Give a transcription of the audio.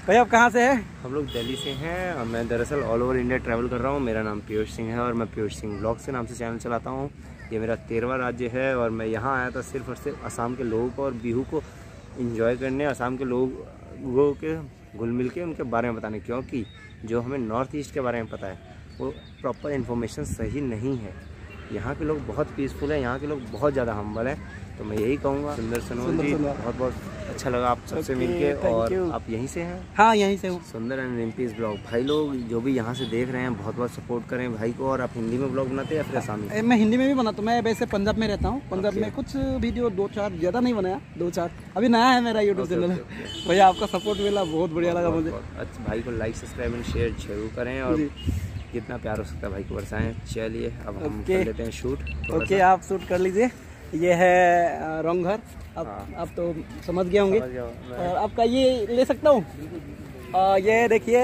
भैया आप कहाँ से हैं? हम लोग दिल्ली से हैं और मैं दरअसल ऑल ओवर इंडिया ट्रैवल कर रहा हूँ। मेरा नाम पीयूष सिंह है और मैं पीयूष सिंह ब्लॉग के नाम से चैनल चलाता हूँ। ये मेरा 13वां राज्य है और मैं यहाँ आया था सिर्फ और सिर्फ असम के लोगों को और बिहू को एंजॉय करने, असम के लोगों के घुल मिल के उनके बारे में बताने, क्योंकि जो हमें नॉर्थ ईस्ट के बारे में पता है वो प्रॉपर इन्फॉर्मेशन सही नहीं है। यहाँ के लोग बहुत पीसफुल हैं, यहाँ के लोग बहुत ज़्यादा हम्बल हैं। तो मैं यही कहूँगा सुंदर सनोज जी, बहुत बहुत अच्छा लगा आप सबसे मिलके। और आप यहीं से हैं? हाँ यहीं से हूँ। सुंदर एंड रिम्पीज ब्लॉग भाई लोग जो भी यहाँ से देख रहे हैं बहुत बहुत सपोर्ट करें भाई को। और आप हिंदी में ब्लॉग बनाते हैं या फिर आसामी? मैं हिंदी में भी बनाता हूँ। मैं वैसे पंजाब में रहता हूँ। पंजाब में कुछ वीडियो 2-4 ज़्यादा नहीं बनाया, 2-4 अभी नया है मेरा यूट्यूब चैनल। भैया आपका सपोर्ट मिला, बहुत बढ़िया लगा मुझे। अच्छा भाई को लाइक सब्सक्राइब एंड शेयर जरूर करें और जितना प्यार हो सकता है भाई को बरसाएं। चलिए अब हम कर लेते हैं शूट। ओके आप शूट कर लीजिए। ये है रंगघर, आप तो समझ गए होंगे। और आपका ये ले सकता हूँ। ये देखिए